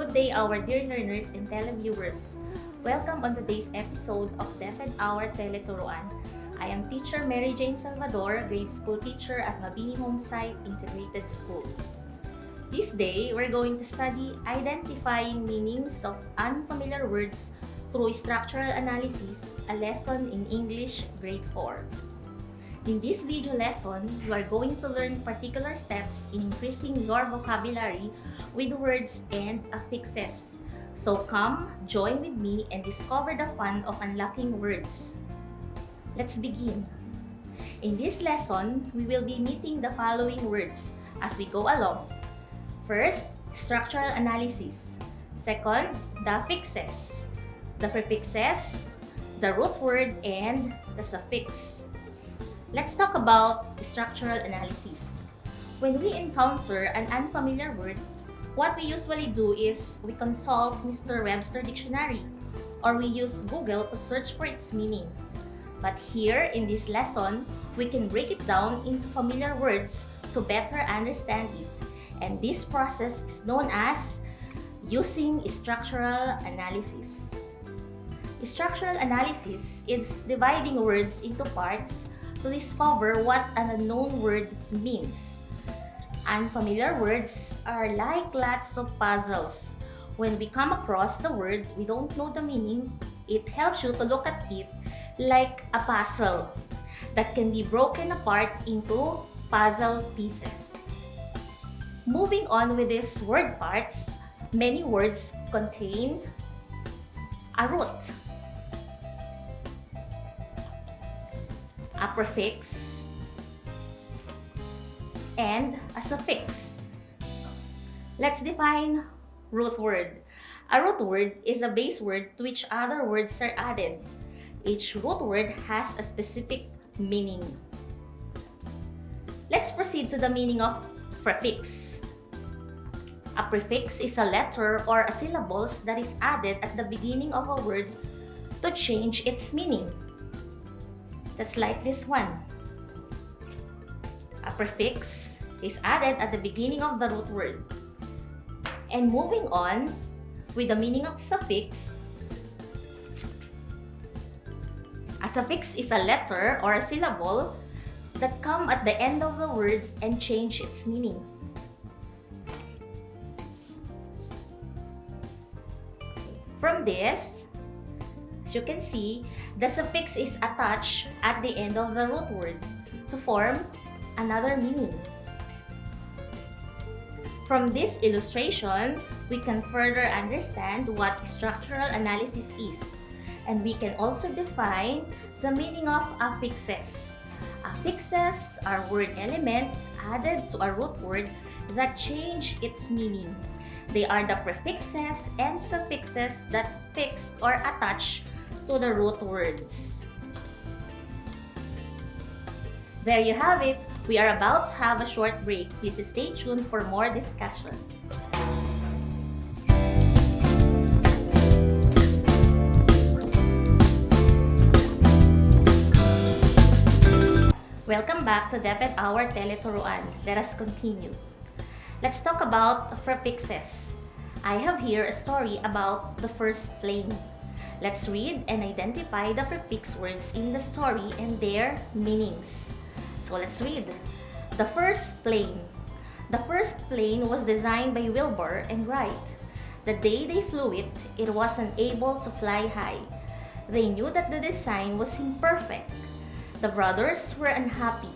Good day, our dear learners and televiewers. Welcome on today's episode of DepEd Hour Teleturuan. I am teacher Mary Jane Salvador, grade school teacher at Mabini Homesite Integrated School. This day, we're going to study identifying meanings of unfamiliar words through structural analysis, a lesson in English grade 4. In this video lesson, you are going to learn particular steps in increasing your vocabulary with words and affixes. So come, join with me and discover the fun of unlocking words. Let's begin. In this lesson, we will be meeting the following words as we go along. First, structural analysis. Second, the affixes, the prefixes, the root word, and the suffix. Let's talk about structural analysis. When we encounter an unfamiliar word, what we usually do is we consult Mr. Webster Dictionary or we use Google to search for its meaning. But here in this lesson, we can break it down into familiar words to better understand it. And this process is known as using structural analysis. Structural analysis is dividing words into parts to discover what an unknown word means. Unfamiliar words are like lots of puzzles. When we come across the word we don't know the meaning, it helps you to look at it like a puzzle that can be broken apart into puzzle pieces. Moving on with these word parts, many words contain a root, a prefix, and a suffix. Let's define root word. A root word is a base word to which other words are added. Each root word has a specific meaning. Let's proceed to the meaning of prefix. A prefix is a letter or a syllables that is added at the beginning of a word to change its meaning. Just like this one. A prefix is added at the beginning of the root word. And moving on with the meaning of suffix. A suffix is a letter or a syllable that come at the end of the word and change its meaning. From this, as you can see, the suffix is attached at the end of the root word to form another meaning. From this illustration, we can further understand what structural analysis is, and we can also define the meaning of affixes. Affixes are word elements added to a root word that change its meaning. They are the prefixes and suffixes that fix or attach to the root words. There you have it. We are about to have a short break. Please stay tuned for more discussion. Welcome back to DepEd Hour Teleturuan. Let us continue. Let's talk about prefixes. I have here a story about the first plane. Let's read and identify the prefix words in the story and their meanings. So let's read. The first plane. The first plane was designed by Wilbur and Wright. The day they flew it, it wasn't able to fly high. They knew that the design was imperfect. The brothers were unhappy,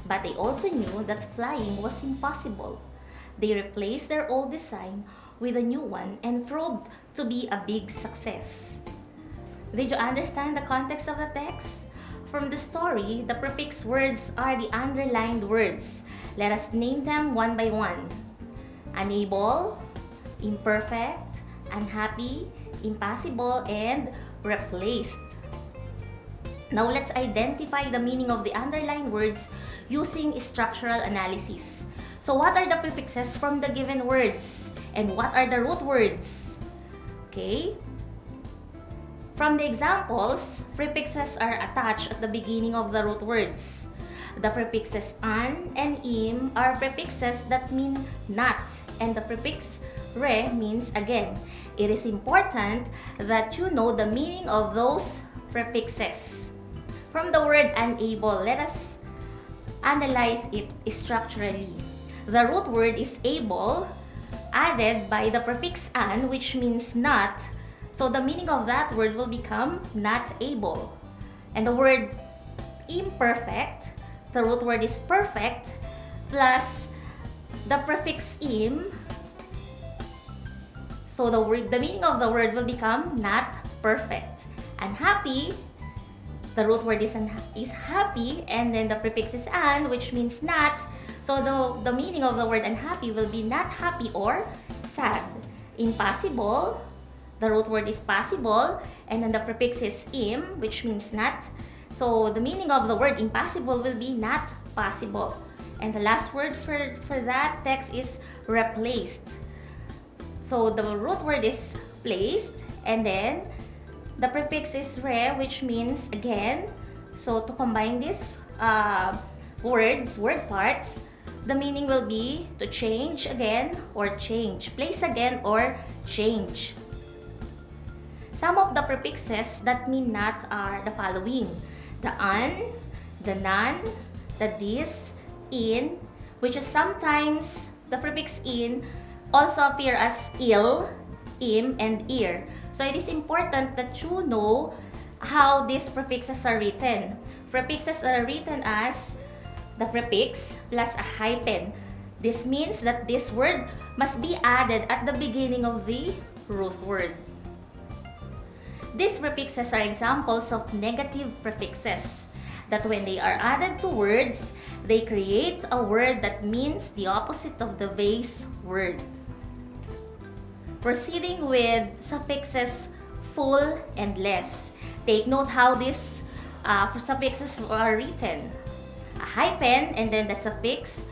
but they also knew that flying was impossible. They replaced their old design with a new one and proved to be a big success. Did you understand the context of the text? From the story, the prefix words are the underlined words. Let us name them one by one. Unable, imperfect, unhappy, impossible, and replaced. Now let's identify the meaning of the underlined words using structural analysis. So what are the prefixes from the given words? And what are the root words? Okay. From the examples, prefixes are attached at the beginning of the root words. The prefixes an and im are prefixes that mean not, and the prefix re means again. It is important that you know the meaning of those prefixes. From the word unable, let us analyze it structurally. The root word is able, added by the prefix an, which means not. So the meaning of that word will become not able. And the word imperfect, the root word is perfect, plus the prefix im. So the meaning of the word will become not perfect. Unhappy, the root word is happy, and then the prefix is an, which means not. So the meaning of the word unhappy will be not happy or sad. Impossible, the root word is possible, and then the prefix is im, which means not. So the meaning of the word impossible will be not possible. And the last word for that text is replaced. So the root word is placed, and then the prefix is re, which means again. So to combine these word parts, the meaning will be to change again or change, place again or change. Some of the prefixes that mean not are the following: the an, the nan, the this, in, which is sometimes the prefix in also appear as il, im, and ear. So it is important that you know how these prefixes are written. Prefixes are written as the prefix plus a hyphen. This means that this word must be added at the beginning of the root word. These prefixes are examples of negative prefixes that when they are added to words, they create a word that means the opposite of the base word. Proceeding with suffixes full and less. Take note how these suffixes are written. A hyphen and then the suffix,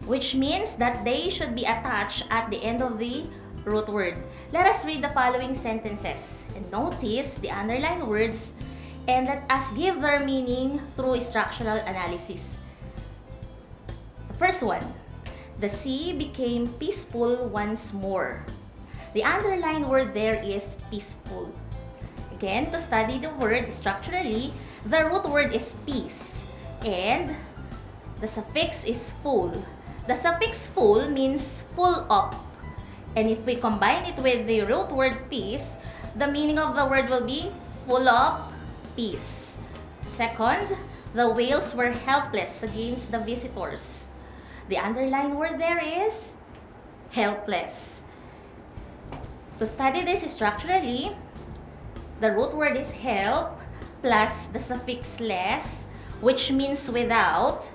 which means that they should be attached at the end of the root word. Let us read the following sentences and notice the underlined words, and let us give their meaning through structural analysis. The first one, the sea became peaceful once more. The underlined word there is peaceful. Again, to study the word structurally, the root word is peace, and the suffix is full. The suffix full means full of. And if we combine it with the root word peace, the meaning of the word will be full of peace. Second, the whales were helpless against the visitors. The underlined word there is helpless. To study this structurally, the root word is help plus the suffix less, which means without,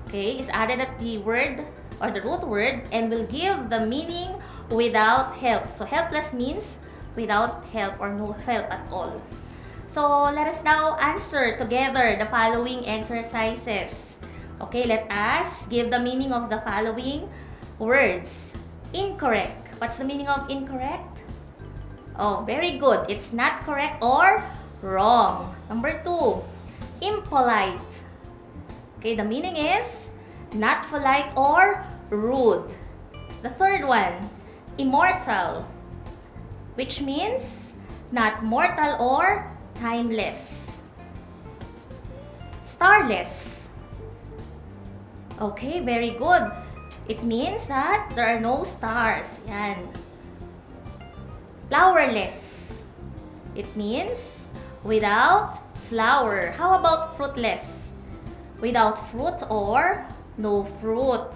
okay, is added at the word or the root word and will give the meaning without help. So helpless means without help or no help at all. So let us now answer together the following exercises. Okay, let us give the meaning of the following words. Incorrect. What's the meaning of incorrect? Oh, very good. It's not correct or wrong. Number 2, impolite. Okay, the meaning is not polite or rude. The third one, immortal, which means not mortal or timeless. Starless. Okay, very good. It means that there are no stars. Yan. Flowerless. It means without flower. How about fruitless? Without fruit or no fruit.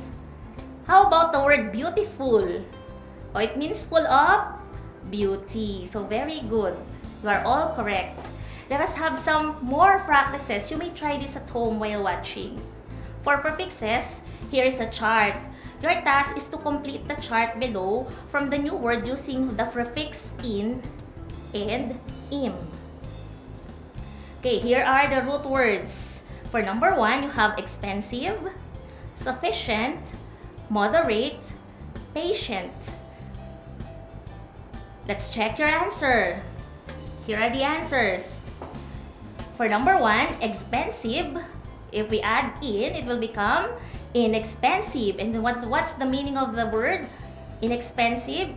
How about the word beautiful? Oh, it means full of beauty. So very good. You are all correct. Let us have some more practices. You may try this at home while watching. For prefixes, here is a chart. Your task is to complete the chart below from the new word using the prefix in and im. Okay, here are the root words. For number 1, you have expensive, sufficient, moderate, patient. Let's check your answer. Here are the answers. For number 1, expensive, if we add in, it will become inexpensive. And then what's the meaning of the word Inexpensive,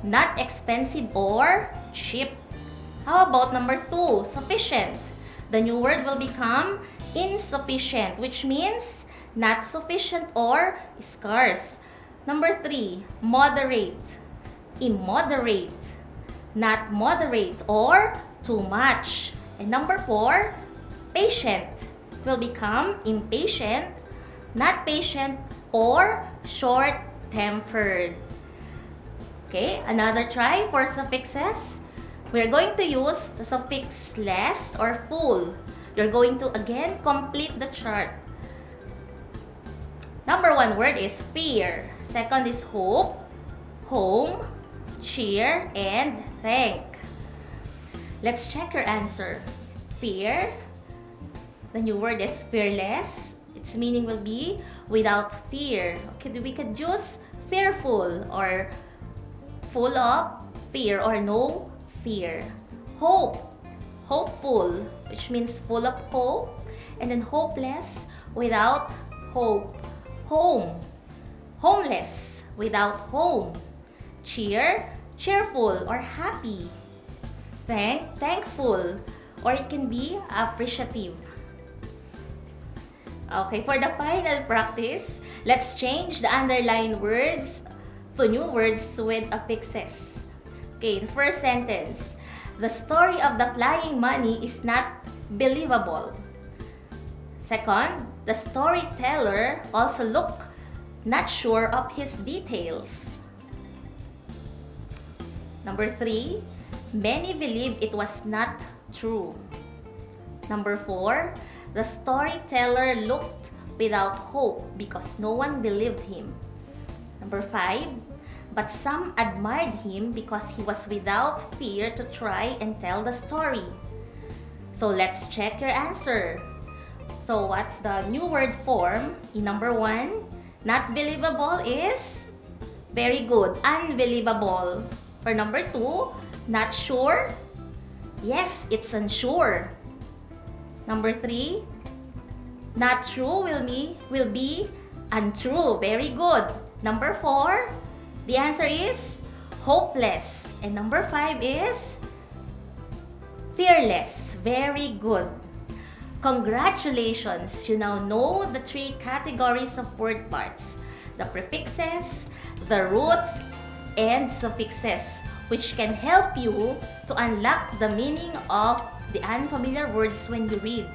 not expensive or cheap. How about number 2, sufficient? The new word will become insufficient, which means not sufficient or scarce. Number 3, moderate, immoderate, not moderate or too much. And number 4, patient. It will become impatient, not patient or short-tempered. Okay, another try for suffixes. We're going to use the suffix less or full. You're going to again complete the chart. Number 1 word is fear. Second is hope, home, cheer, and thank. Let's check your answer. Fear. The new word is fearless. Its meaning will be without fear. Okay, we could use fearful or full of fear or no fear. Hope, hopeful, which means full of hope. And then hopeless, without hope. Home, homeless, without home. Cheer, cheerful or happy. Thank, thankful, or it can be appreciative. Okay, for the final practice, let's change the underlined words to new words with affixes. Okay, the first sentence. The story of the flying money is not believable. Second, the storyteller also looked not sure of his details. Number 3, many believed it was not true. Number 4, the storyteller looked without hope because no one believed him. Number 5, but some admired him because he was without fear to try and tell the story. So let's check your answer. So what's the new word form? In number 1, not believable is very good, unbelievable. For number 2, not sure. Yes, it's unsure. Number 3, not true will be untrue. Very good. Number 4, the answer is hopeless. And number 5 is fearless. Very good. Congratulations! You now know the 3 categories of word parts: the prefixes, the roots, and suffixes, which can help you to unlock the meaning of the unfamiliar words when you read.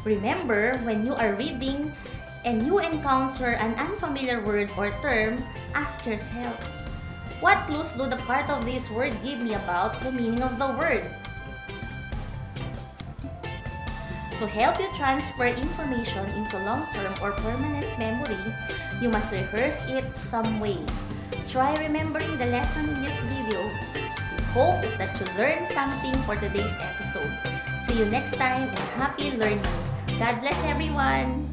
Remember, when you are reading and you encounter an unfamiliar word or term, ask yourself, what clues do the part of this word give me about the meaning of the word? To help you transfer information into long-term or permanent memory, you must rehearse it some way. Try remembering the lesson in this video. We hope that you learned something for today's episode. See you next time and happy learning. God bless everyone!